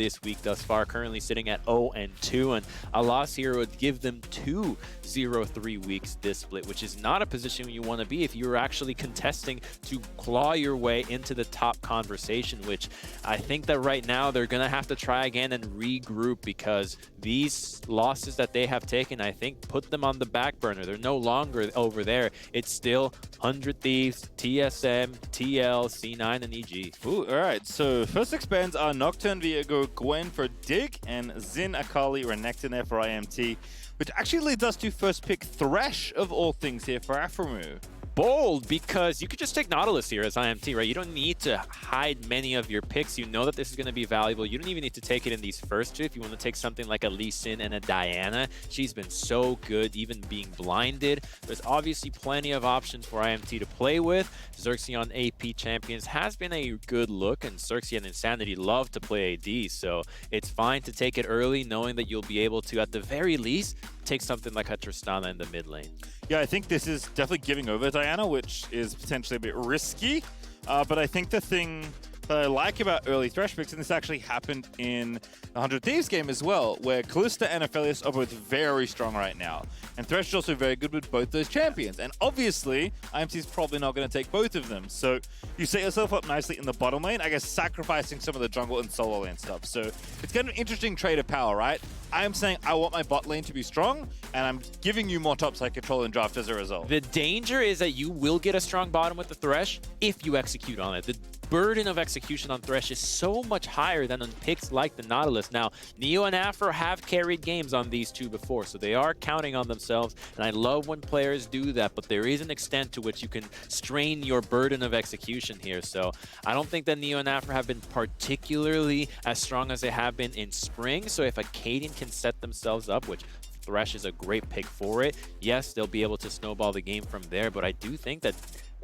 this week thus far, currently sitting at 0-2, and a loss here would give them 2 0-3 weeks this split, which is not a position you want to be if you're actually contesting to claw your way into the top conversation, which I think that right now they're going to have to try again and regroup, because these losses that they have taken, I think, put them on the back burner. They're no longer over there. It's still 100 Thieves, TSM, TL, C9, and EG. Ooh, all right. So first expands are Nocturne, Viego, Gwen for Dig, and Xin, Akali, Renekton there for IMT, which actually leads us to first pick Thresh of all things here for Aphromoo. Bold, because you could just take Nautilus here as IMT, right? You don't need to hide many of your picks. You know that this is going to be valuable. You don't even need to take it in these first two. If you want to take something like a Lucian and a Diana, she's been so good, even being blinded. There's obviously plenty of options for IMT to play with. Xerxe on AP Champions has been a good look, and Xerxe and Insanity love to play AD, so it's fine to take it early, knowing that you'll be able to, at the very least, take something like a Tristana in the mid lane. Yeah, I think this is definitely giving over Diana, which is potentially a bit risky. But I think the thing that I like about early Thresh picks, and this actually happened in the 100 Thieves game as well, where Kalista and Aphelios are both very strong right now. And Thresh is also very good with both those champions. And obviously, IMT is probably not going to take both of them. So you set yourself up nicely in the bottom lane, I guess sacrificing some of the jungle and solo lane stuff. So it's kind of an interesting trade of power, right? I am saying I want my bot lane to be strong, and I'm giving you more topside control and draft as a result. The danger is that you will get a strong bottom with the Thresh if you execute on it. The burden of execution on Thresh is so much higher than on picks like the Nautilus. Now, Neo and Aphro have carried games on these two before, so they are counting on themselves, and I love when players do that, but there is an extent to which you can strain your burden of execution here. So I don't think that Neo and Aphro have been particularly as strong as they have been in spring, so if Akaadian can set themselves up, which Thresh is a great pick for it, yes, they'll be able to snowball the game from there, but I do think that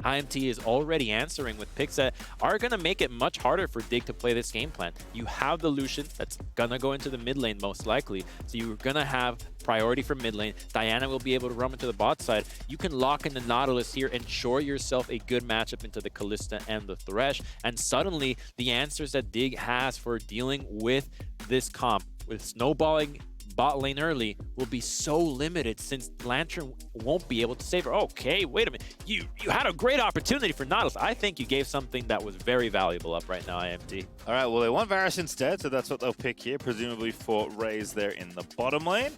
IMT is already answering with picks that are going to make it much harder for Dig to play this game plan. You have the Lucian that's going to go into the mid lane most likely, so you're going to have priority for mid lane. Diana will be able to run into the bot side. You can lock in the Nautilus here, ensure yourself a good matchup into the Kalista and the Thresh, and suddenly the answers that Dig has for dealing with this comp, with snowballing bot lane early, will be so limited, since Lantern won't be able to save her. Okay, wait a minute. You had a great opportunity for Nautilus. I think you gave something that was very valuable up right now, IMT. All right, well, they want Varus instead, so that's what they'll pick here, presumably for Raes there in the bottom lane.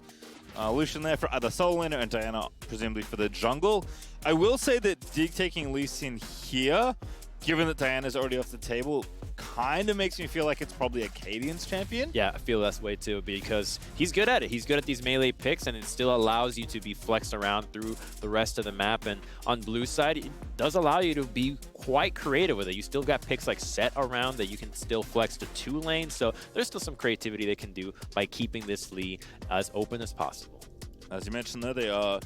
Lucian there for either solo laner, and Diana presumably for the jungle. I will say that Dig taking Lucian here, given that Diana's already off the table, kind of makes me feel like it's probably Akaadian's champion. Yeah, I feel that way too, because he's good at it. He's good at these melee picks, and it still allows you to be flexed around through the rest of the map. And on blue side, it does allow you to be quite creative with it. You still got picks like Sett around that you can still flex to 2 lanes, so there's still some creativity they can do by keeping this lead as open as possible. As you mentioned though, they are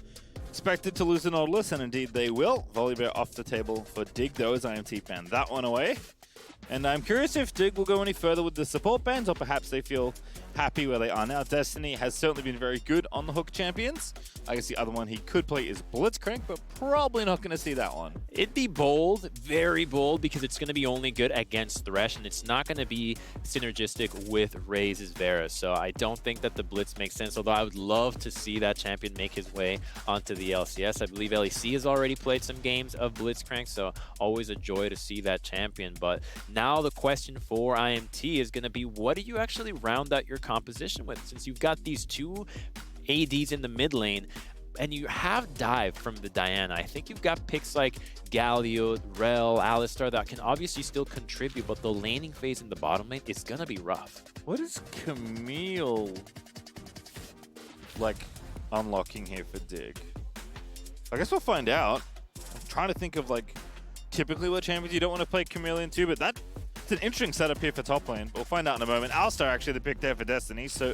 expected to lose the Nautilus, and indeed they will. Volibear off the table for Dig though, as IMT banned that one away. And I'm curious if Dig will go any further with the support bans, or perhaps they feel happy where they are now. Destiny has certainly been very good on the hook champions. I guess the other one he could play is Blitzcrank, but probably not going to see that one. It'd be bold, very bold, because it's going to be only good against Thresh, and it's not going to be synergistic with Raes' Varus. So I don't think that the Blitz makes sense, although I would love to see that champion make his way onto the LCS. I believe LEC has already played some games of Blitzcrank, so always a joy to see that champion. But now the question for IMT is going to be, what do you actually round out your composition with? Since you've got these 2 ADs in the mid lane, and you have dive from the Diana, I think you've got picks like Galio, Rel, Alistar that can obviously still contribute, but the laning phase in the bottom lane is going to be rough. What is Camille like unlocking here for Dig? I guess we'll find out. I'm trying to think of like typically what champions you don't want to play Camille into, but that's an interesting setup here for top lane. We'll find out in a moment. Alistar actually the pick there for Destiny, so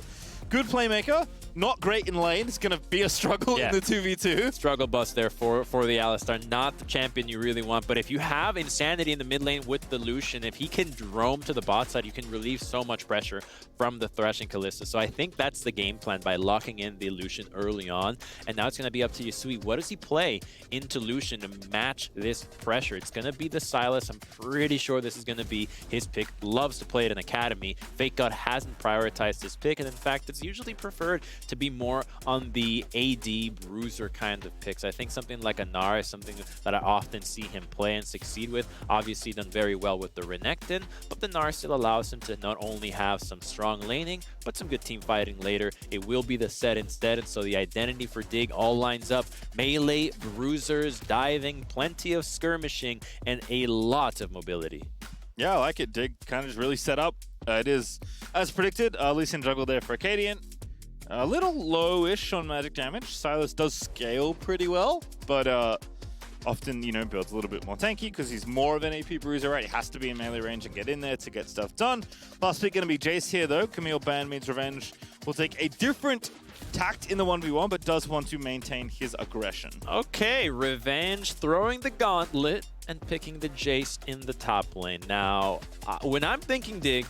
good playmaker, not great in lane. It's going to be a struggle in the 2v2. Struggle bus there for the Alistar. Not the champion you really want, but if you have Insanity in the mid lane with the Lucian, if he can roam to the bot side, you can relieve so much pressure from the Thresh and Kalista. So I think that's the game plan by locking in the Lucian early on. And now it's going to be up to Yusui. What does he play into Lucian to match this pressure? It's going to be the Sylas. I'm pretty sure this is going to be his pick. Loves to play it in Academy. FakeGod hasn't prioritized his pick, and in fact, it's usually preferred to be more on the AD bruiser kind of picks. I think something like a Gnar is something that I often see him play and succeed with. Obviously done very well with the Renekton, but the Gnar still allows him to not only have some strong laning, but some good team fighting later. It will be the Sett instead, and so the identity for Dig all lines up. Melee, bruisers, diving, plenty of skirmishing, and a lot of mobility. Yeah, I like it. Dig kind of just really set up. It is, as predicted, Lucian jungle there for Akaadian. A little low-ish on magic damage. Sylas does scale pretty well, but often, you know, builds a little bit more tanky because he's more of an AP bruiser, right? He has to be in melee range and get in there to get stuff done. Last pick going to be Jayce here, though. Camille ban means revenge. Will take a different tact in the 1v1, but does want to maintain his aggression. Okay, revenge, throwing the gauntlet and picking the Jayce in the top lane. Now, when I'm thinking Dig,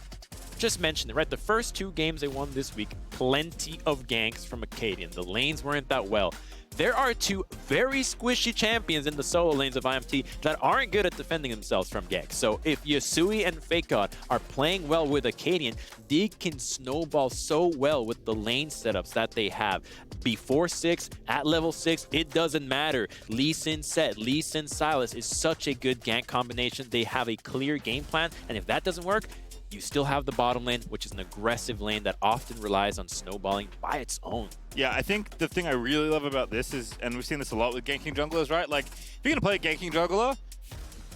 just mentioned it, right? The first 2 games they won this week, plenty of ganks from Akaadian. The lanes weren't that well. There are 2 very squishy champions in the solo lanes of IMT that aren't good at defending themselves from ganks. So if Yusui and FakeGod are playing well with Akaadian, Dig can snowball so well with the lane setups that they have. Before 6, at level 6, it doesn't matter. Lee Sin Sett, Lee Sin Sylas is such a good gank combination. They have a clear game plan, and if that doesn't work, you still have the bottom lane, which is an aggressive lane that often relies on snowballing by its own. Yeah, I think the thing I really love about this is, and we've seen this a lot with ganking junglers, right? Like, if you're going to play a ganking jungler,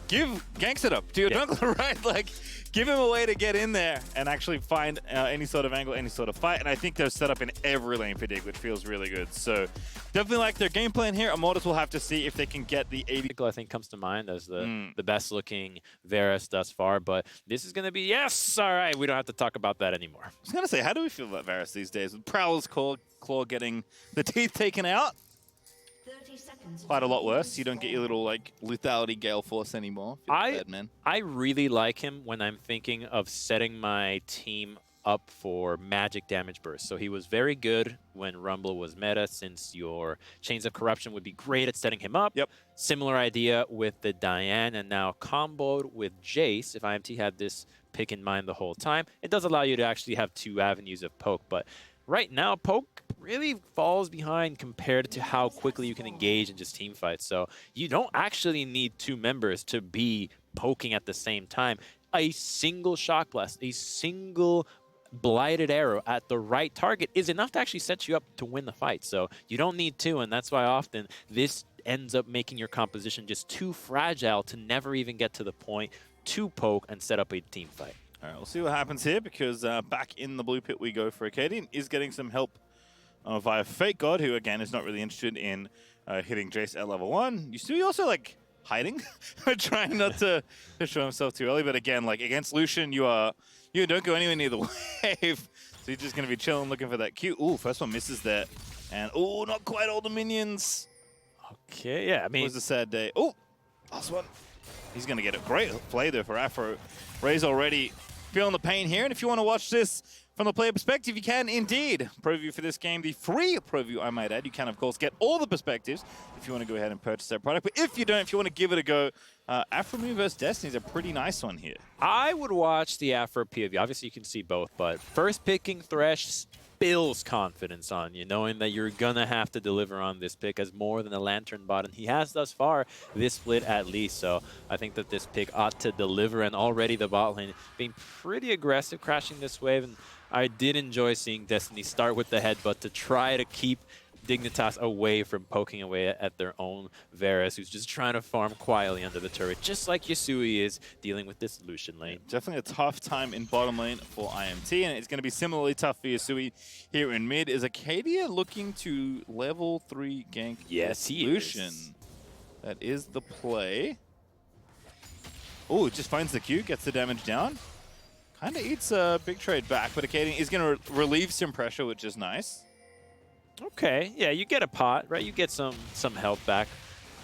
give gank setup to your jungler, right? Like, give him a way to get in there and actually find any sort of angle, any sort of fight. And I think they're set up in every lane for Dig, which feels really good. So definitely like their game plan here. Immortals will have to see if they can get the AD. I think comes to mind as the best looking Varus thus far, but this is going to be, yes, all right, we don't have to talk about that anymore. I was going to say, how do we feel about Varus these days? With Prowler's Claw getting the teeth taken out? Quite a lot worse. You don't get your little like lethality gale force anymore. I really like him when I'm thinking of setting my team up for magic damage burst. So he was very good when Rumble was meta, since your Chains of Corruption would be great at setting him up. Yep. Similar idea with the Diane, and now comboed with Jayce. If IMT had this pick in mind the whole time, it does allow you to actually have 2 avenues of poke, but right now, poke really falls behind compared to how quickly you can engage in just team fights. So you don't actually need 2 members to be poking at the same time. A single shock blast, a single blighted arrow at the right target is enough to actually set you up to win the fight. So you don't need 2, and that's why often this ends up making your composition just too fragile to never even get to the point to poke and set up a team fight. All right, we'll see what happens here, because back in the blue pit we go for Akaadian. Is getting some help via FakeGod, who again is not really interested in hitting Jayce at level 1. Yusui also like hiding, trying not to show himself too early. But again, like against Lucian, you don't go anywhere near the wave, so you're just gonna be chilling, looking for that Q. Ooh, first one misses there, and ooh, not quite all the minions. Okay, yeah, I mean, it was a sad day. Ooh, last one. He's gonna get a great play there for Aphro. Raes already feeling the pain here, and if you want to watch this from the player perspective, you can indeed. Preview for this game, the free preview, I might add. You can, of course, get all the perspectives if you want to go ahead and purchase that product. But if you don't, if you want to give it a go, Aphromoo versus Destiny is a pretty nice one here. I would watch the Aphro POV. Obviously, you can see both, but first picking Thresh builds confidence on you, knowing that you're going to have to deliver on this pick as more than a Lantern bot, and he has thus far this split at least. So I think that this pick ought to deliver, and already the bot lane being pretty aggressive, crashing this wave. And I did enjoy seeing Destiny start with the headbutt to try to keep Dignitas away from poking away at their own Varus, who's just trying to farm quietly under the turret, just like Yusui is dealing with this Lucian lane. Definitely a tough time in bottom lane for IMT, and it's going to be similarly tough for Yusui here in mid. Is Akaadian looking to level 3 gank? Yes, he Lucian. is. That is the play. Oh, it just finds the Q, gets the damage down. Kind of eats a big trade back, but Akaadian is going to relieve some pressure, which is nice. Okay, yeah, you get a pot, right? You get some health back.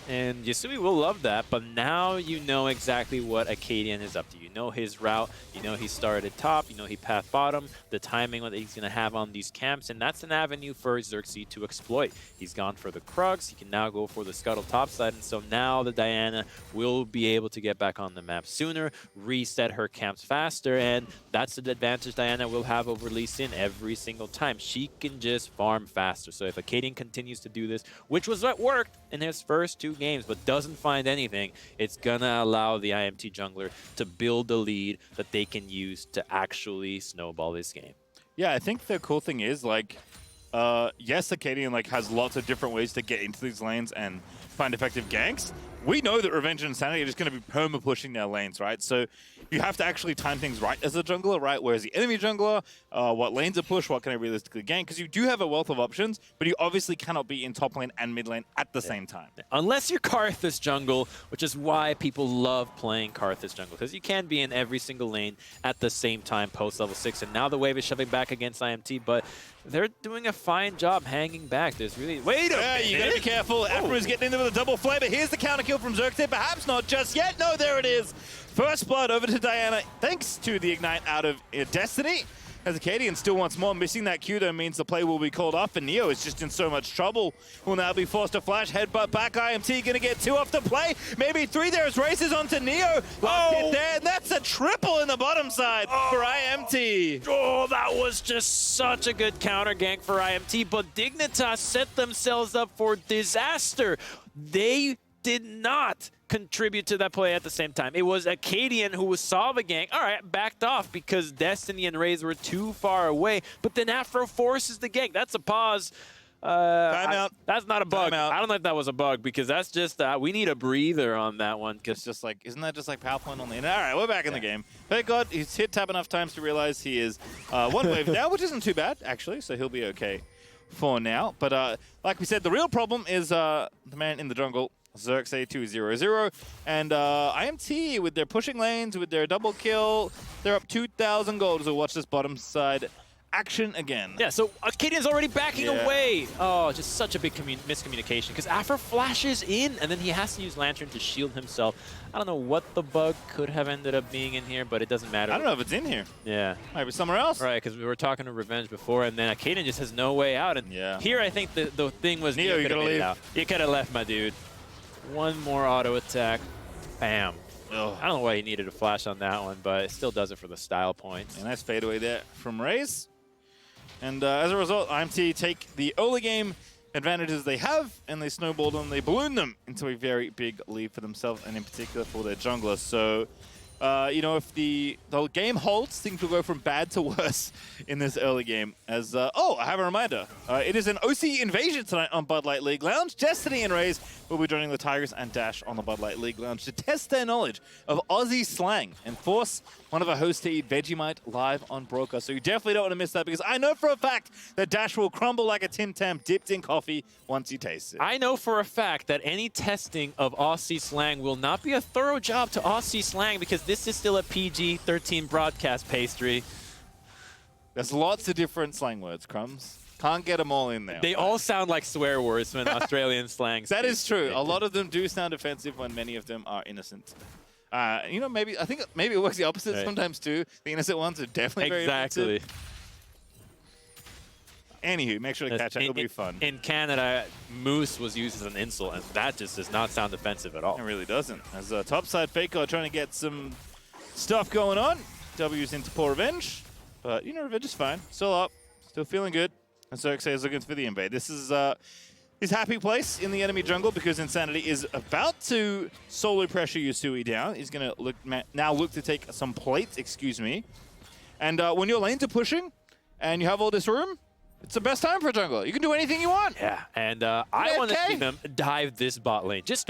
And Yusui will love that, but now you know exactly what Akaadian is up to. You know his route, you know he started top, you know he path bottom, the timing that he's going to have on these camps, and that's an avenue for Xerxe to exploit. He's gone for the Crumbz, he can now go for the Scuttle topside, and so now the Diana will be able to get back on the map sooner, reset her camps faster, and that's the advantage Diana will have over Lee Sin every single time. She can just farm faster. So if Akaadian continues to do this, which was what worked in his first 2 games, but doesn't find anything, it's gonna allow the IMT jungler to build a lead that they can use to actually snowball this game. Yeah, I think the cool thing is, like, yes, Akaadian like has lots of different ways to get into these lanes and find effective ganks. We know that Revenge and Insanity are just going to be perma-pushing their lanes, right? So you have to actually time things right as a jungler, right? Whereas the enemy jungler, what lanes are push, what can I realistically gank? Because you do have a wealth of options, but you obviously cannot be in top lane and mid lane at the same time. Unless you're Karthus jungle, which is why people love playing Karthus jungle, because you can be in every single lane at the same time post level 6. And now the wave is shoving back against IMT, but they're doing a fine job hanging back. There's really... Wait a minute! You gotta be careful. Aphroo's getting in there with a double flame, but here's the counter kill from Xerxe. Perhaps not just yet. No, there it is. First blood over to Diana, thanks to the Ignite out of Destiny. As Akaadian still wants more. Missing that Q, though, means the play will be called off, and Neo is just in so much trouble. Will now be forced to flash, headbutt back. IMT gonna get 2 off the play. Maybe 3 there as Races onto Neo. Last hit there, and that's a triple in the bottom side for IMT. Oh, that was just such a good counter gank for IMT, but Dignitas set themselves up for disaster. They did not contribute to that play at the same time. It was Akaadian who was solving gank. All right, backed off because Destiny and Raes were too far away, but then Aphro forces the gank. That's a pause. Timeout. That's not a bug. Timeout. I don't know if that was a bug because that's just, we need a breather on that one. It's just like, isn't that just like PowerPoint on the internet? All right, we're back in the game. FakeGod, he's hit tab enough times to realize he is 1 wave now, which isn't too bad, actually, so he'll be okay for now. But like we said, the real problem is the man in the jungle, Xerxe 2-0-0, and IMT with their pushing lanes, with their double kill, they're up 2,000 gold. So watch this bottom side action again. Yeah, so Akaadian's already backing away. Oh, just such a big miscommunication because Aphro flashes in and then he has to use Lantern to shield himself. I don't know what the bug could have ended up being in here, but it doesn't matter. I don't know if it's in here. Yeah. Might be somewhere else. Right, because we were talking to Revenge before, and then Akaadian just has no way out. And here I think the thing was Neo, you gotta leave. You could have left, my dude. 1 more auto attack. Bam. Ugh. I don't know why he needed a flash on that one, but it still does it for the style points. A nice fadeaway there from Raes. And as a result, IMT take the early game advantages they have, and they snowball them, they balloon them into a very big lead for themselves, and in particular for their jungler. So, you know, if the game holds, things will go from bad to worse in this early game. As, oh, I have a reminder. It is an OC invasion tonight on Bud Light League Lounge. Destiny and Raes will be joining the Tigers and Dash on the Bud Light League Lounge to test their knowledge of Aussie slang and force one of our hosts to eat Vegemite live on broadcast. So you definitely don't want to miss that, because I know for a fact that Dash will crumble like a Tim Tam dipped in coffee once he tastes it. I know for a fact that any testing of Aussie slang will not be a thorough job to Aussie slang, because this is still a PG-13 broadcast pastry. There's lots of different slang words, Crumbz. Can't get them all in there. They all sound like swear words when Australian slang. That is true. A lot of them do sound offensive when many of them are innocent. You know, I think maybe it works the opposite sometimes too. The innocent ones are definitely very offensive. Anywho, make sure to catch it. It'll be fun. In Canada, moose was used as an insult, and that just does not sound offensive at all. It really doesn't. As topside FakeGod trying to get some stuff going on. W's into poor Revenge. But, you know, Revenge is fine. Still up. Still feeling good. And Xerxe is looking for the invade. This is his happy place in the enemy jungle, because Insanity is about to solo pressure Yusui down. He's going to now look to take some plates, excuse me. And when your lanes are pushing and you have all this room, it's the best time for a jungler. You can do anything you want. Yeah, and I want to see them dive this bot lane. Just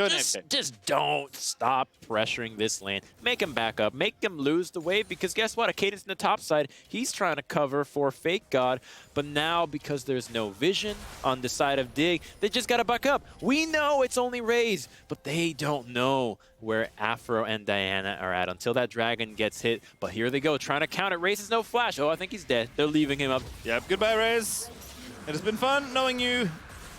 don't stop pressuring this lane. Make him back up. Make him lose the wave, because guess what? Akaadian's in the top side. He's trying to cover for FakeGod, but now because there's no vision on the side of Dig, they just got to buck up. We know it's only Raes, but they don't know where Aphro and Diana are at until that dragon gets hit. But here they go, trying to counter. Raes is no flash. Oh, I think he's dead. They're leaving him up. Yep, goodbye, Raes. It has been fun knowing you.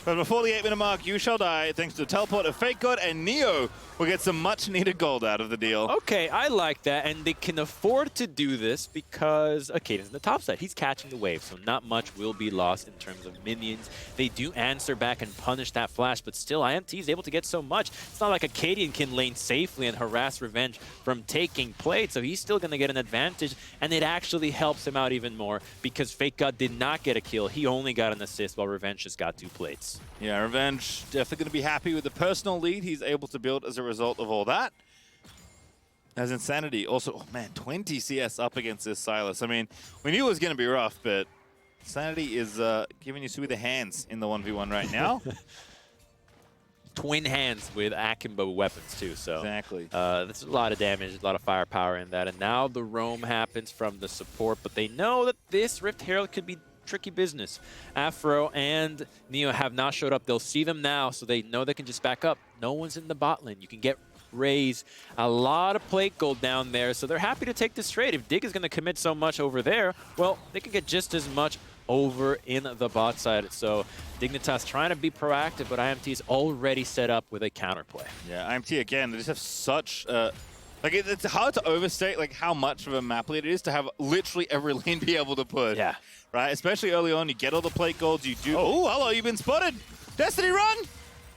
But before the 8-minute mark, you shall die thanks to the teleport of FakeGod, and Neo will get some much-needed gold out of the deal. Okay, I like that, and they can afford to do this because Akaadian's in the top side. He's catching the wave, so not much will be lost in terms of minions. They do answer back and punish that flash, but still, IMT is able to get so much. It's not like Akaadian can lane safely and harass Revenge from taking plate, so he's still going to get an advantage, and it actually helps him out even more because FakeGod did not get a kill. He only got an assist while Revenge just got 2 plates. Yeah, Revenge definitely going to be happy with the personal lead he's able to build as a result of all that. As Insanity also, oh man, 20 CS up against this Sylas. I mean, we knew it was going to be rough, but Insanity is giving Yusui the hands in the 1v1 right now. Twin hands with akimbo weapons too, so exactly. There's a lot of damage, a lot of firepower in that, and now the roam happens from the support, but they know that this Rift Herald could be tricky business. Aphro and Neo have not showed up. They'll see them now, so they know they can just back up. No one's in the bot lane. You can get Raes. A lot of plate gold down there, so they're happy to take this trade. If Dig is going to commit so much over there, well, they can get just as much over in the bot side. So Dignitas trying to be proactive, but IMT is already set up with a counterplay. Yeah, IMT again, they just have such like it's hard to overstate like how much of a map lead it is to have literally every lane be able to push. Yeah. Right? Especially early on, you get all the plate golds, you do. Oh, hello, you've been spotted. Destiny, run!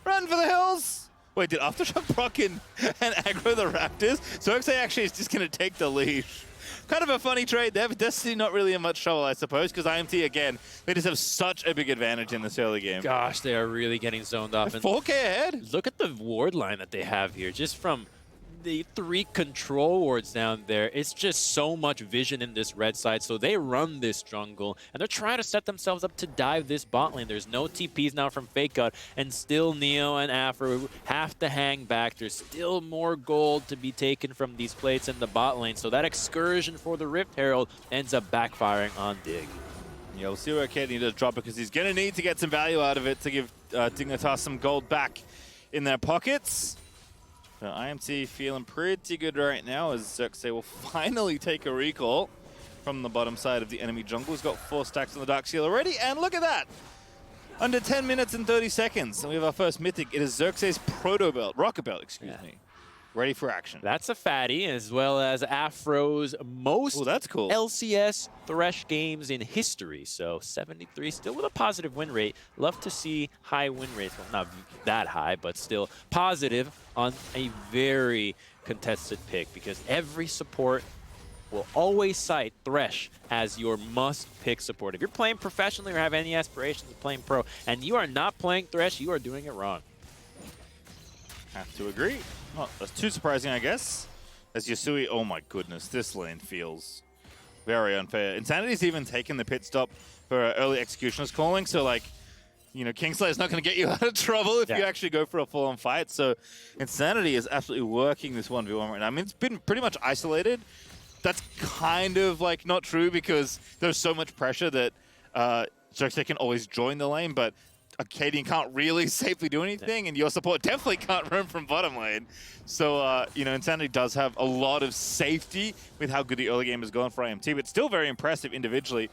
Run for the hills! Wait, did Aftershock proc and aggro the Raptors? Xerxe actually is just going to take the leash. Kind of a funny trade there, but Destiny not really in much trouble, I suppose, because IMT, again, they just have such a big advantage in this early game. Gosh, they are really getting zoned off. 4K ahead. Look at the ward line that they have here, just from the 3 control wards down there. It's just so much vision in this red side, so they run this jungle, and they're trying to set themselves up to dive this bot lane. There's no TPs now from FakeGod, and still Neo and Aphro have to hang back. There's still more gold to be taken from these plates in the bot lane, so that excursion for the Rift Herald ends up backfiring on Dig. Yeah, we'll see where Akaadian does drop because he's going to need to get some value out of it to give Dignitas some gold back in their pockets. IMT feeling pretty good right now as Xerxe will finally take a recall from the bottom side of the enemy jungle. He's got 4 stacks on the Dark Seal already, and look at that! Under 10 minutes and 30 seconds, and we have our first mythic. It is Xerxe's Proto Belt, Rocket Belt, excuse me. Ready for action. That's a fatty, as well as Aphro's most that's cool. LCS Thresh games in history. So 73, still with a positive win rate. Love to see high win rates. Well, not that high, but still positive on a very contested pick, because every support will always cite Thresh as your must-pick support. If you're playing professionally or have any aspirations of playing pro, and you are not playing Thresh, you are doing it wrong. Have to agree. Not that's too surprising, I guess. As Yusui, oh my goodness, this lane feels very unfair. Insanity's even taken the pit stop for early Executioner's calling, so like, you know, Kingslayer's not going to get you out of trouble if you actually go for a full-on fight. So Insanity is absolutely working this 1v1 right now. I mean, it's been pretty much isolated. That's kind of like not true because there's so much pressure that Xerxe can always join the lane, but Akaadian can't really safely do anything, and your support definitely can't run from bottom lane. So, you know, Insanity does have a lot of safety with how good the early game has gone for IMT, but still very impressive individually,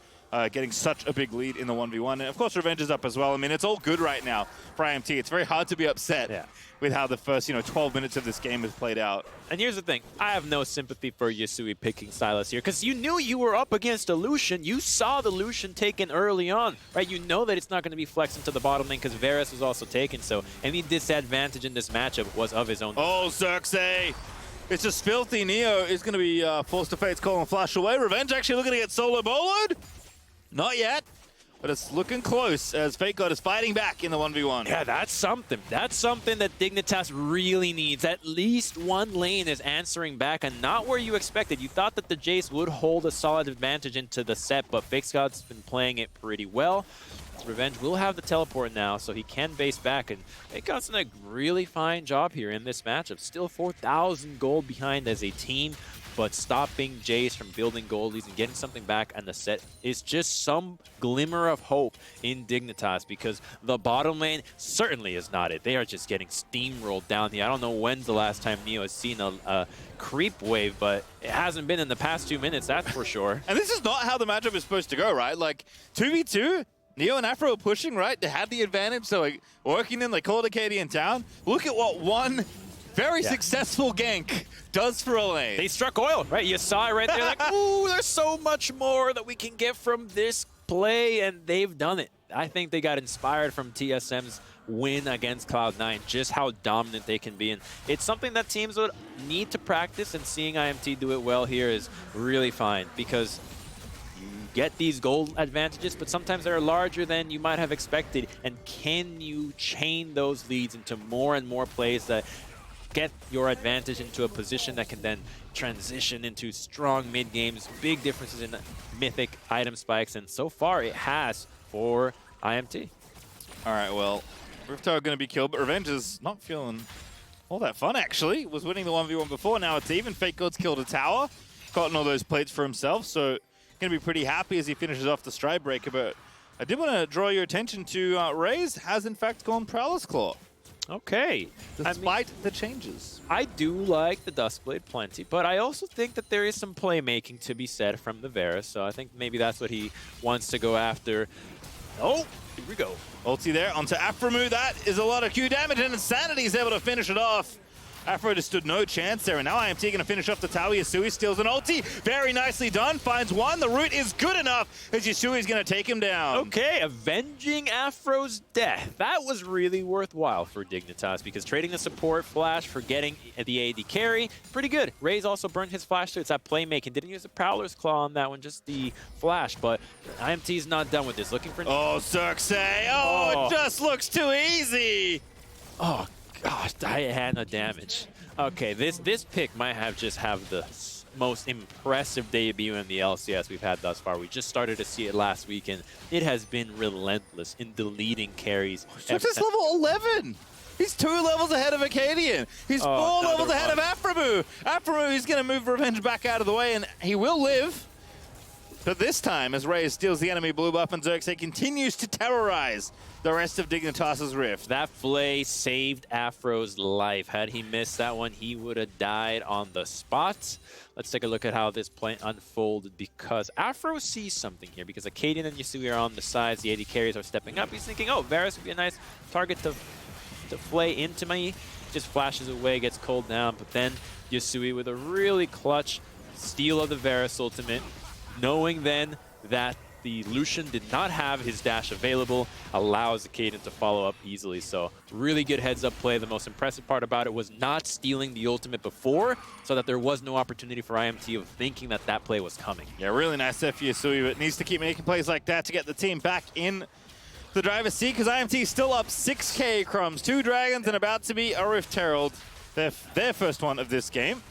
getting such a big lead in the 1v1. And, of course, Revenge is up as well. I mean, it's all good right now for IMT. It's very hard to be upset with how the first, you know, 12 minutes of this game has played out. And here's the thing. I have no sympathy for Yusui picking Sylas here, because you knew you were up against a Lucian. You saw the Lucian taken early on, right? You know that it's not going to be flexing to the bottom lane because Varus was also taken, so any disadvantage in this matchup was of his own. Oh, Xerxe! It's just filthy. Neo is going to be forced to Fate's Call and flash away. Revenge actually looking to get solo boloed. Not yet, but it's looking close as FakeGod is fighting back in the 1v1. Yeah, that's something. That's something that Dignitas really needs. At least one lane is answering back, and not where you expected. You thought that the Jayce would hold a solid advantage into the set, but FakeGod's been playing it pretty well. Revenge will have the teleport now, so he can base back, and FakeGod's done a really fine job here in this matchup. Still 4,000 gold behind as a team. but stopping Jayce from building gold leads and getting something back and the Sett is just some glimmer of hope in Dignitas, because the bottom lane certainly is not it. They are just getting steamrolled down here. I don't know when's the last time Neo has seen a creep wave, but it hasn't been in the past 2 minutes, that's for sure. And this is not how the matchup is supposed to go, right? Like, 2v2, Neo and Aphro are pushing, right? They had the advantage, so like, working in, they called Akaadian down. Look at what one very successful gank does for a lane. They struck oil, right? You saw it right there, like, ooh, there's so much more that we can get from this play, and they've done it. I think they got inspired from TSM's win against Cloud9, just how dominant they can be. And it's something that teams would need to practice, and seeing IMT do it well here is really fine, because you get these gold advantages, but sometimes they're larger than you might have expected. And can you chain those leads into more and more plays that get your advantage into a position that can then transition into strong mid games, big differences in mythic item spikes, and so far it has for IMT. All right, well, Rift Tower going to be killed, but Revenge is not feeling all that fun, actually. Was winning the 1v1 before, now it's even. FakeGod's killed a tower, gotten all those plates for himself, so going to be pretty happy as he finishes off the Stride Breaker. But I did want to draw your attention to Raes has in fact gone Prowler's Claw. Okay. Despite the changes. I do like the Duskblade plenty, but I also think that there is some playmaking to be said from the Varus, so I think maybe that's what he wants to go after. Oh, here we go. Ulti there onto Aphromoo. That is a lot of Q damage, and Insanity is able to finish it off. Aphro just stood no chance there, and now IMT going to finish off the tower. Yusui steals an ulti. Very nicely done. Finds one. The root is good enough as Yusui's going to take him down. Okay, avenging Aphro's death. That was really worthwhile for Dignitas, because trading the support flash for getting the AD carry, pretty good. Raes also burned his flash, so it's that playmaking. Didn't use the Prowler's Claw on that one, just the flash, but IMT's not done with this. Looking for... Oh, Xerxe. Oh, it just looks too easy. Oh, gosh, Diana damage. Okay, this pick might have the most impressive debut in the LCS we've had thus far. We just started to see it last week, and it has been relentless in deleting carries. Xerxe's level 11. He's 2 levels ahead of Akaadian. He's 4 levels ahead of Aphromoo. Aphromoo is going to move Revenge back out of the way, and he will live. But this time, as Raes steals the enemy blue buff and Xerxe continues to terrorize the rest of Dignitas' Rift. That flay saved Aphro's life. Had he missed that one, he would have died on the spot. Let's take a look at how this play unfolded, because Aphro sees something here, because Akaadian and Yusui are on the sides, the AD carries are stepping up. He's thinking, oh, Varus would be a nice target to flay into me. Just flashes away, gets cooled down, but then Yusui with a really clutch steal of the Varus ultimate, knowing then that the Lucian did not have his dash available, allows Akaadian to follow up easily. So really good heads-up play. The most impressive part about it was not stealing the ultimate before, so that there was no opportunity for IMT of thinking that that play was coming. Yeah, really nice F for Yusui, but needs to keep making plays like that to get the team back in the driver's seat, because IMT is still up 6K, Crumbz. 2 Dragons and about to be a Rift Herald, their first one of this game.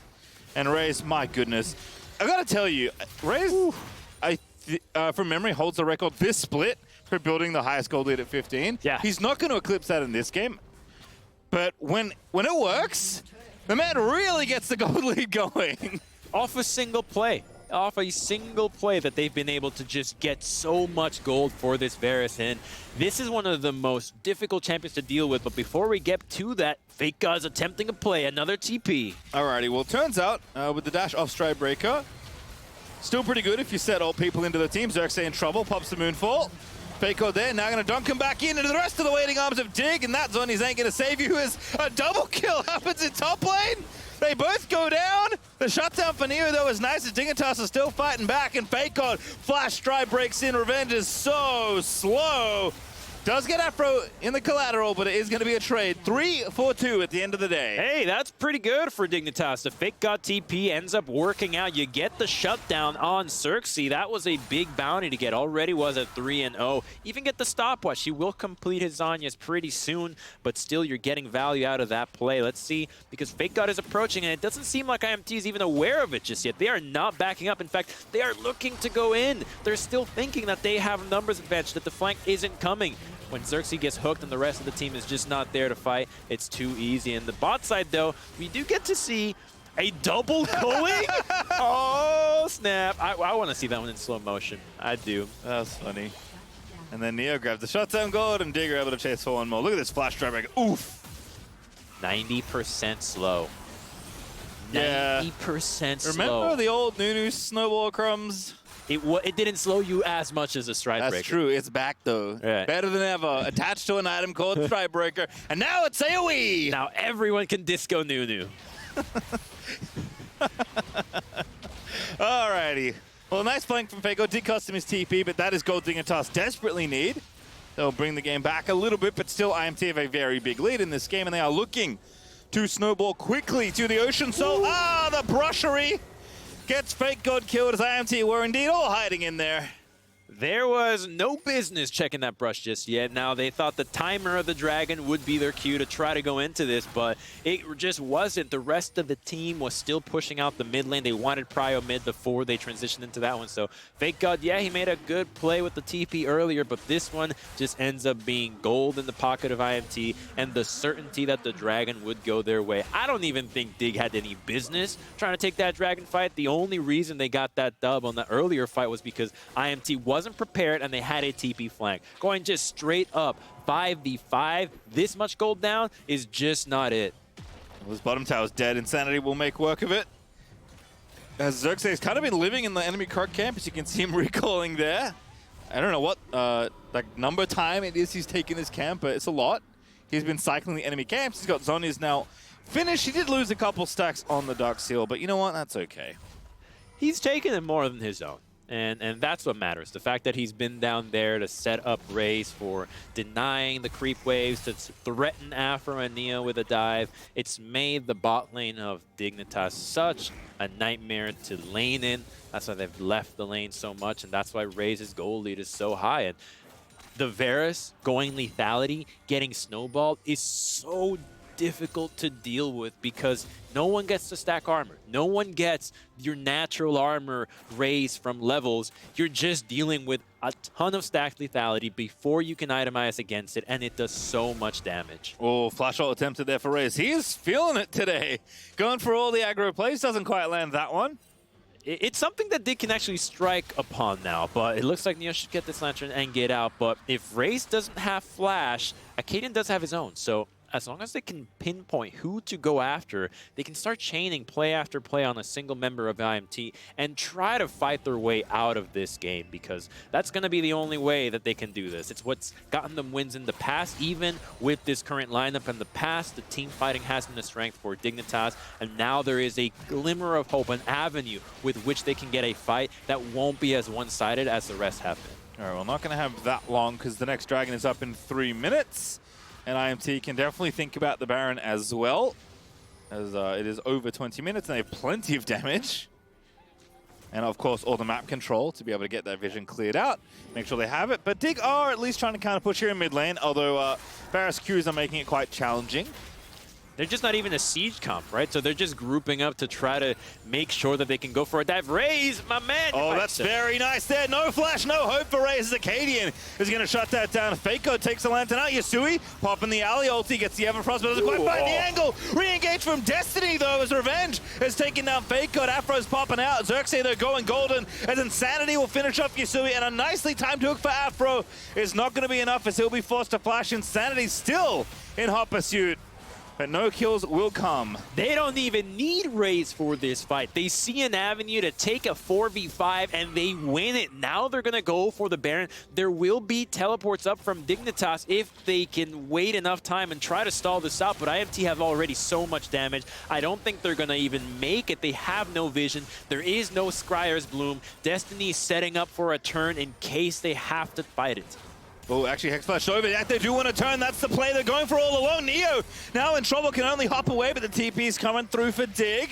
And Raes, my goodness. I gotta tell you, Raes, from memory, holds the record this split for building the highest gold lead at 15. Yeah. He's not going to eclipse that in this game. But when it works, the man really gets the gold lead going. Off a single play that they've been able to just get so much gold for this Varus. And this is one of the most difficult champions to deal with. But before we get to that, FakeGod's attempting to play another TP. Alrighty, well, turns out with the dash off Stride Breaker, still pretty good if you set all people into the team. Xerxe in trouble, pops the Moonfall. FakeGod there, now going to dunk him back in into the rest of the waiting arms of Dig, and that Zonies ain't going to save you as a double kill happens in top lane. They both go down. The shutdown for Neo, though, is nice as Dignitas is still fighting back, and FakeGod flash stride breaks in. Revenge is so slow. Does get Aphro in the collateral, but it is going to be a trade. 3-4-2 at the end of the day. Hey, that's pretty good for Dignitas. The FakeGod TP ends up working out. You get the shutdown on Xerxe. That was a big bounty to get. Already was at 3-0. Even get the stopwatch. He will complete his Zhonya's pretty soon, but still you're getting value out of that play. Let's see, because FakeGod is approaching, and it doesn't seem like IMT is even aware of it just yet. They are not backing up. In fact, they are looking to go in. They're still thinking that they have numbers advantage, that the flank isn't coming. When Xerxe gets hooked and the rest of the team is just not there to fight, it's too easy. And the bot side, though, we do get to see A double culling? Oh, snap. I want to see that one in slow motion. I do. That's funny. And then Neo grabs the shutdown gold, and Dig are able to chase for one more. Look at this flash trap. Oof. 90% slow. Yeah. 90% slow. Remember the old Nunu snowball Crumbz? It didn't slow you as much as a Stride Breaker. That's true. It's back, though. Right. Better than ever. Attached to an item called Stride Breaker. And now it's AoE! Now everyone can disco Nunu. Alrighty. Well, nice flank from FakeGod. Did custom his TP, but that is gold Dignitas desperately need. They'll bring the game back a little bit, but still IMT have a very big lead in this game, and they are looking to snowball quickly to the Ocean Soul. The brushery gets FakeGod killed as IMT were indeed all hiding in there. There was no business checking that brush just yet. Now, they thought the timer of the dragon would be their cue to try to go into this, but it just wasn't. The rest of the team was still pushing out the mid lane. They wanted prio mid before they transitioned into that one. So, FakeGod, yeah, he made a good play with the TP earlier, but this one just ends up being gold in the pocket of IMT and the certainty that the dragon would go their way. I don't even think Dig had any business trying to take that dragon fight. The only reason they got that dub on the earlier fight was because IMT wasn't prepared and they had a TP flank. Going just straight up 5v5, this much gold down is just not it. Well, this bottom tower's dead. Insanity will make work of it. As Xerxe has kind of been living in the enemy Krug camp, as you can see him recalling there. I don't know what like number time it is he's taken this camp, but it's a lot. He's been cycling the enemy camps. He's got Zhonya's now finished. He did lose a couple stacks on the Dark Seal, but you know what? That's okay. He's taken it more than his own. And that's what matters. The fact that he's been down there to set up Raes for denying the creep waves, to threaten Aphromoo and Neo with a dive. It's made the bot lane of Dignitas such a nightmare to lane in. That's why they've left the lane so much, and that's why Raes' goal lead is so high. And the Varus going lethality, getting snowballed, is so difficult to deal with because no one gets to stack armor. No one gets your natural armor raised from levels. You're just dealing with a ton of stacked lethality before you can itemize against it, and it does so much damage. Oh, flash ult attempted there for Raes. He is feeling it today. Going for all the aggro plays, doesn't quite land that one. It's something that Dig can actually strike upon now, but it looks like Neo should get this lantern and get out. But if Raes doesn't have flash, Akaadian does have his own, so as long as they can pinpoint who to go after, they can start chaining play after play on a single member of IMT and try to fight their way out of this game, because that's going to be the only way that they can do this. It's what's gotten them wins in the past. Even with this current lineup in the past, the team fighting has been a strength for Dignitas, and now there is a glimmer of hope, an avenue with which they can get a fight that won't be as one-sided as the rest have been. All right, well, not going to have that long because the next dragon is up in 3 minutes. And IMT can definitely think about the Baron as well, as it is over 20 minutes and they have plenty of damage. And of course, all the map control to be able to get that vision cleared out, make sure they have it. But Dig are at least trying to counter push here in mid lane, although Varus Qs are making it quite challenging. They're just not even a siege comp, right? So they're just grouping up to try to make sure that they can go for a dive. Raes, my man! Oh, that's very nice there. No flash, no hope for Raes. Akaadian is going to shut that down. FakeGod takes the lantern out. Yusui popping the alley ulti, gets the Everfrost, but doesn't quite find the angle. Re-engage from Destiny, though, as Revenge has taken down FakeGod. Afro's popping out. Xerxe, they're going golden, as Insanity will finish off Yusui, and a nicely timed hook for Aphro is not going to be enough, as he'll be forced to flash. Insanity still in hot pursuit. But no kills will come. They don't even need Raes for this fight. They see an avenue to take a 4v5 and they win it. Now they're going to go for the Baron. There will be teleports up from Dignitas if they can wait enough time and try to stall this out. But IMT have already so much damage. I don't think they're going to even make it. They have no vision. There is no Scryer's Bloom. Destiny is setting up for a turn in case they have to fight it. Oh, actually, Hex flashed over. Yeah, they do want to turn. That's the play they're going for all along. Neo now in trouble, can only hop away, but the TP is coming through for Dig.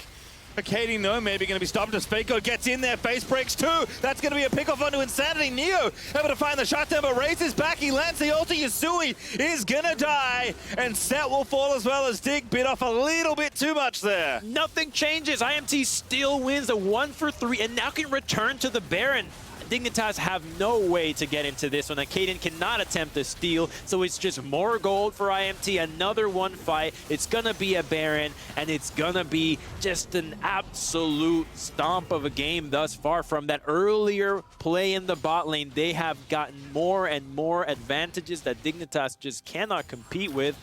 Akaadian, no, maybe going to be stopped as FakeGod gets in there. Face breaks too. That's going to be a pick off onto Insanity. Neo able to find the shutdown, but Raes is back. He lands the ulti. Yusui is going to die, and Sett will fall as well, as Dig bit off a little bit too much there. Nothing changes. IMT still wins a 1 for 3 and now can return to the Baron. Dignitas have no way to get into this one. Akaadian cannot attempt to steal, so it's just more gold for IMT. Another one fight. It's gonna be a Baron, and it's gonna be just an absolute stomp of a game thus far. From that earlier play in the bot lane, they have gotten more and more advantages that Dignitas just cannot compete with.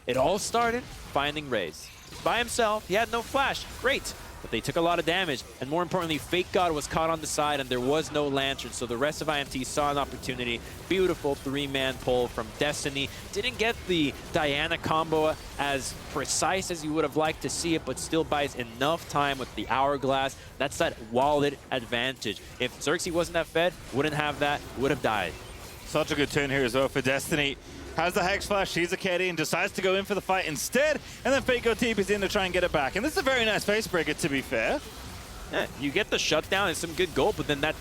It all started finding Raes. By himself, he had no flash. Great. But they took a lot of damage, and more importantly, FakeGod was caught on the side, and there was no Lantern, so the rest of IMT saw an opportunity. Beautiful three-man pull from Destiny. Didn't get the Diana combo as precise as you would have liked to see it, but still buys enough time with the Hourglass. That's that wallet advantage. If Xerxe wasn't that fed, wouldn't have that, would have died. Such a good turn here as well for Destiny. Has the Hex Flash, she's Akaadian, decides to go in for the fight instead, and then FakeGod TP's in to try and get it back. And this is a very nice face breaker, to be fair. Yeah, you get the shutdown and some good gold, but then that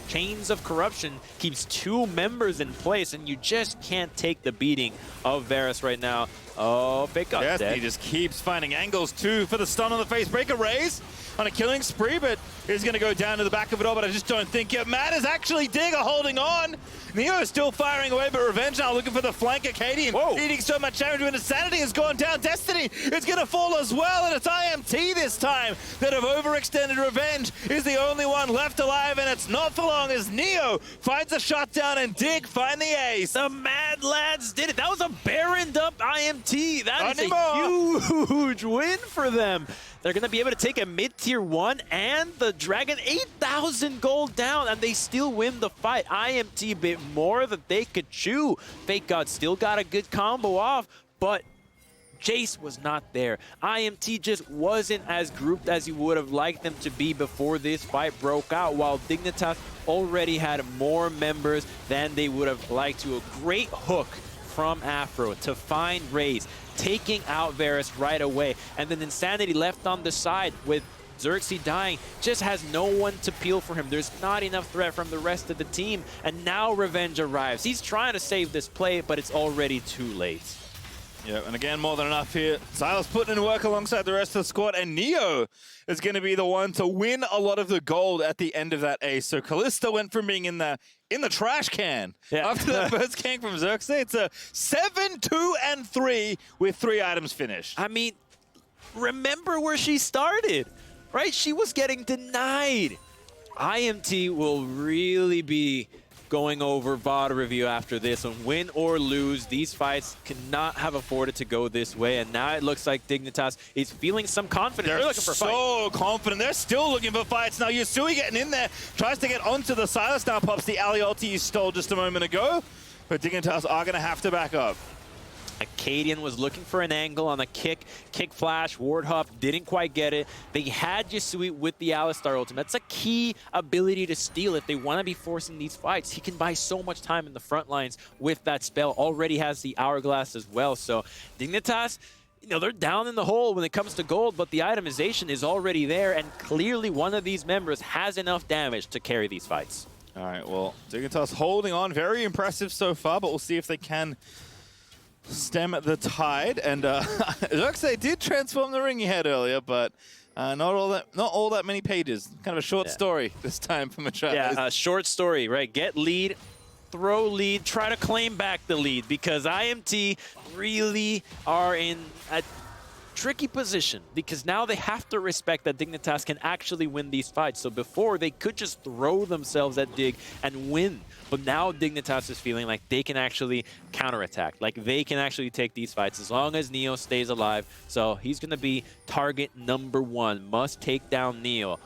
Chains of Corruption keeps two members in place, and you just can't take the beating of Varus right now. Oh, FakeGod yes, dead. He just keeps finding angles, too, for the stun on the face breaker. Raes on a killing spree, but is going to go down to the back of it all, but I just don't think it matters. Actually, Dig are holding on. Neo is still firing away, but Revenge now looking for the flank. Akaadian eating so much damage when Insanity has gone down. Destiny is going to fall as well, and it's IMT this time that have overextended. Revenge is the only one left alive, and it's not for long as Neo finds a shutdown and Dig find the ace. The Mad Lads did it. That was a Baroned up IMT. That is a huge win for them. They're going to be able to take a mid-tier 1 and the Dragon 8,000 gold down, and they still win the fight. IMT a bit more that they could chew. FakeGod still got a good combo off, but Jayce was not there. IMT just wasn't as grouped as you would have liked them to be before this fight broke out, while Dignitas already had more members than they would have liked to. A great hook from Aphro to find Raes, taking out Varus right away. And then Insanity left on the side with Xerxe dying, just has no one to peel for him. There's not enough threat from the rest of the team. And now Revenge arrives. He's trying to save this play, but it's already too late. Yeah, and again, more than enough here. Sylas putting in work alongside the rest of the squad, and Neo is going to be the one to win a lot of the gold at the end of that ace. So Kalista went from being in the trash can after that first gank from Xerxe. It's a 7-2-3 with 3 items finished. I mean, remember where she started, right? She was getting denied. IMT will really be going over VOD review after this, and win or lose, these fights cannot have afforded to go this way, and now it looks like Dignitas is feeling some confidence. They're looking for so confident. They're still looking for fights. Now Yusui getting in there, tries to get onto the Sylas, now pops the alley ulti he stole just a moment ago, but Dignitas are going to have to back up. Akaadian was looking for an angle on a kick flash, ward hop, didn't quite get it. They had Yusui with the Alistar ultimate. That's a key ability to steal if they want to be forcing these fights. He can buy so much time in the front lines with that spell. Already has the Hourglass as well. So Dignitas, you know, they're down in the hole when it comes to gold, but the itemization is already there, and clearly one of these members has enough damage to carry these fights. All right, well, Dignitas holding on. Very impressive so far, but we'll see if they can stem the tide. And Xerxe did transform the ring he had earlier, but not all that many pages. Kind of a short story this time for Machado. Yeah, a short story, right? Get lead, throw lead, try to claim back the lead, because IMT really are in a tricky position, because now they have to respect that Dignitas can actually win these fights. So before, they could just throw themselves at Dig and win. But now Dignitas is feeling like they can actually counterattack, like they can actually take these fights as long as Neo stays alive. So he's going to be target number 1. Must take down Neo.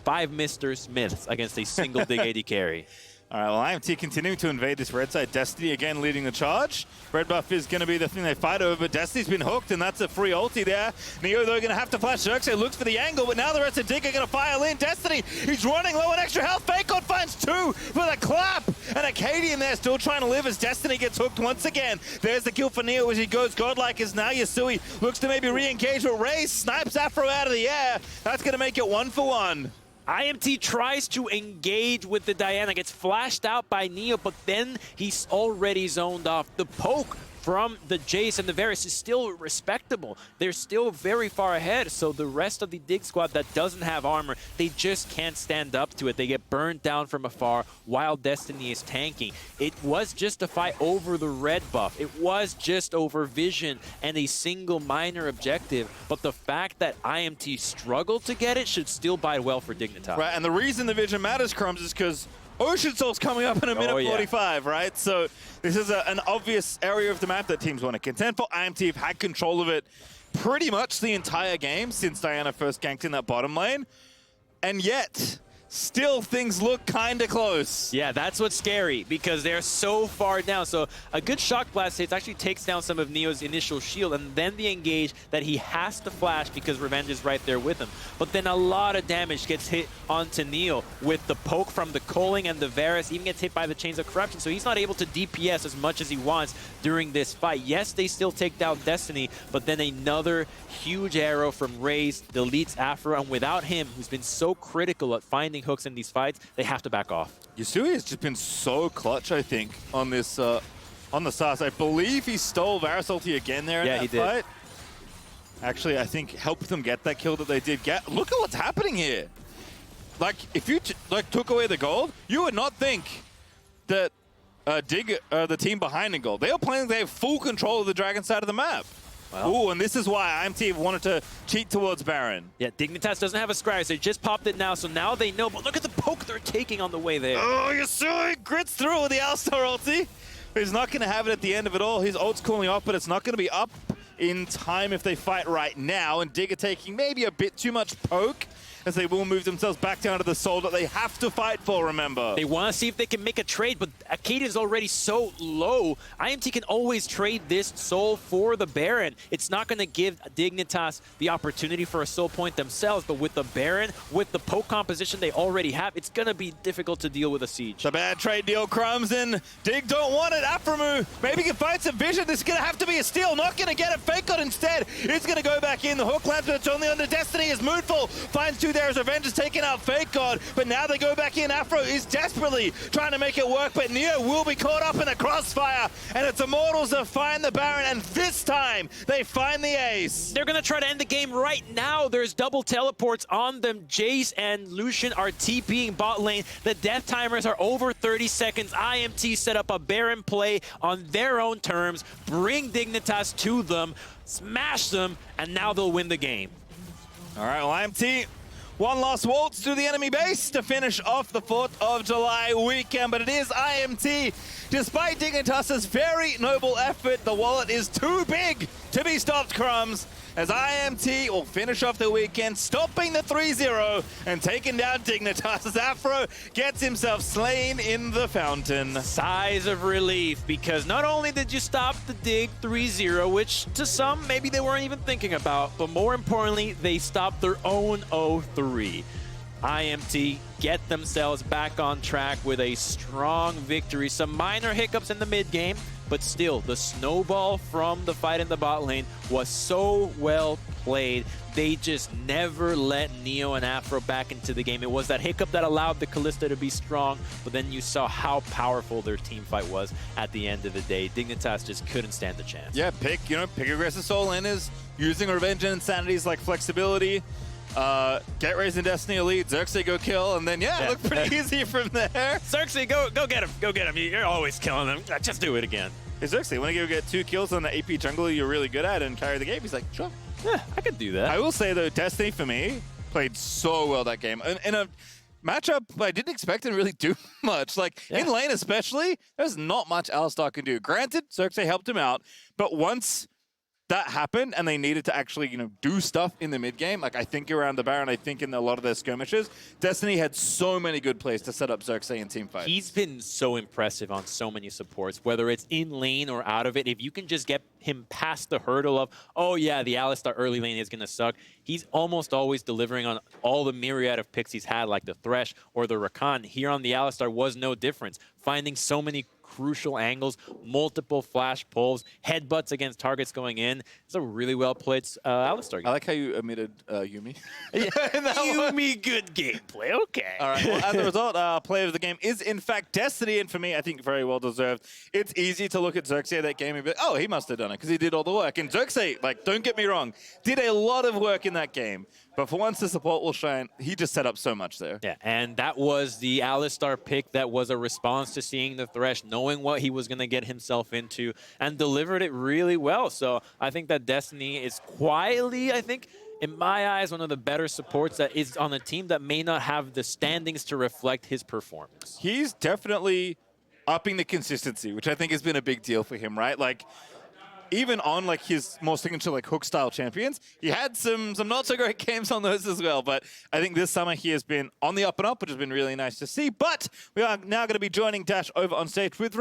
5 Mr. Smiths against a single Dig AD carry. All right, well, IMT continuing to invade this red side. Destiny again leading the charge. Red buff is going to be the thing they fight over, but Destiny's been hooked, and that's a free ulti there. Neo, though, going to have to flash. Xerxe looks for the angle, but now the rest of Dig are going to file in. Destiny, he's running low on extra health. FakeGod finds 2 for the clap, and Akaadian there still trying to live as Destiny gets hooked once again. There's the kill for Neo as he goes godlike, as now Yusui looks to maybe re-engage, but Raes snipes Aphro out of the air. That's going to make it 1-for-1. IMT tries to engage with the Diana, gets flashed out by Neo, but then he's already zoned off. The poke from the Jayce and the Varus is still respectable. They're still very far ahead, so the rest of the Dig squad that doesn't have armor, they just can't stand up to it. They get burned down from afar while Destiny is tanking. It was just a fight over the red buff. It was just over vision and a single minor objective, but the fact that IMT struggled to get it should still bode well for Dignitas. Right, and the reason the vision matters, Crumbz, is because Ocean Soul's coming up in a minute 45, right? So this is an obvious area of the map that teams want to contend for. IMT have had control of it pretty much the entire game since Diana first ganked in that bottom lane. And yet, still things look kind of close. Yeah, that's what's scary because they're so far down. So a good shock blast hit actually takes down some of Neo's initial shield, and then the engage that he has to flash because Revenge is right there with him. But then a lot of damage gets hit onto Neo with the poke from the Culling, and the Varus even gets hit by the Chains of Corruption. So he's not able to DPS as much as he wants during this fight. Yes, they still take down Destiny, but then another huge arrow from Raes deletes Aphromoo, and without him, who's been so critical at finding hooks in these fights, they have to back off. Yusui has just been so clutch, I think, on this on the Sylas. I believe he stole Varus ulti again there in that fight. Actually, I think helped them get that kill that they did get. Look at what's happening here. Like, if you took away the gold, you would not think that Dig, the team behind the gold, they are playing, they have full control of the Dragon side of the map. Well, ooh, and this is why IMT wanted to cheat towards Baron. Yeah, Dignitas doesn't have a Scry, so they just popped it now, so now they know, but look at the poke they're taking on the way there. Oh, Yusui grits through with the Alistar ulti. He's not going to have it at the end of it all. His ult's cooling off, but it's not going to be up in time if they fight right now, and Dig are taking maybe a bit too much poke, as they will move themselves back down to the soul that they have to fight for, remember. They want to see if they can make a trade, but Akaadian is already so low. IMT can always trade this soul for the Baron. It's not going to give Dignitas the opportunity for a soul point themselves, but with the Baron, with the poke composition they already have, it's going to be difficult to deal with a siege. It's a bad trade deal, Crumbz, and Dig don't want it. Aphromoo maybe can find some vision. This is going to have to be a steal. Not going to get it. FakeGod instead. It's going to go back in. The hook lands, but it's only under Destiny as Moonful finds two there as Revenge is taking out FakeGod, but now they go back in. Aphro is desperately trying to make it work, but Neo will be caught up in the crossfire, and it's Immortals that find the Baron, and this time they find the ace. They're going to try to end the game right now. There's double teleports on them. Jayce and Lucian are TPing bot lane. The death timers are over 30 seconds. IMT set up a Baron play on their own terms, bring Dignitas to them, smash them, and now they'll win the game. All right, well, IMT, one last waltz to the enemy base to finish off the 4th of July weekend, but it is IMT. Despite Dignitas' very noble effort, the wallet is too big to be stopped, Crumbz, as IMT will finish off the weekend, stopping the 3-0 and taking down Dignitas as Aphro gets himself slain in the fountain. Sighs of relief, because not only did you stop the Dig 3-0, which to some maybe they weren't even thinking about, but more importantly, they stopped their own 0-3. IMT get themselves back on track with a strong victory. Some minor hiccups in the mid game, but still, the snowball from the fight in the bot lane was so well played. They just never let Neo and Aphro back into the game. It was that hiccup that allowed the Kalista to be strong, but then you saw how powerful their team fight was at the end of the day. Dignitas just couldn't stand the chance. Yeah, pick aggressive soul in is using Revenge and Insanity's like flexibility. Get Raes and Destiny Elite, Xerxe go kill, and then look pretty easy from there. Xerxe, go get him, go get him. You're always killing them. Just do it again. Hey Xerxe, want to go get 2 kills on the AP jungle you're really good at and carry the game? He's like, sure. Yeah, I could do that. I will say though, Destiny for me played so well that game. In a matchup I didn't expect him to really do much. Like in lane especially, there's not much Alistar can do. Granted, Xerxe helped him out, but once that happened and they needed to actually, do stuff in the mid game, like I think around the Baron, I think in a lot of their skirmishes, Destiny had so many good plays to set up Xerxe in team fight. He's been so impressive on so many supports, whether it's in lane or out of it. If you can just get him past the hurdle of, oh yeah, the Alistar early lane is going to suck, he's almost always delivering on all the myriad of picks he's had, like the Thresh or the Rakan. Here on the Alistar was no difference, finding so many crucial angles, multiple flash pulls, headbutts against targets going in. It's a really well played Alistar game. I like how you omitted Yuumi. Yuumi, good gameplay. Okay. All right. Well, as a result, player of the game is in fact Destiny, and for me, I think very well deserved. It's easy to look at Xerxe that game and be like, oh, he must have done it because he did all the work. And Xerxe, like, don't get me wrong, did a lot of work in that game. But for once the support will shine, he just set up so much there. Yeah, and that was the Alistar pick that was a response to seeing the Thresh, knowing what he was going to get himself into, and delivered it really well. So I think that Destiny is quietly, I think, in my eyes, one of the better supports that is on a team that may not have the standings to reflect his performance. He's definitely upping the consistency, which I think has been a big deal for him, right? Like, even on like his more signature like hook style champions, he had some not so great games on those as well. But I think this summer he has been on the up and up, which has been really nice to see. But we are now going to be joining Dash over on stage with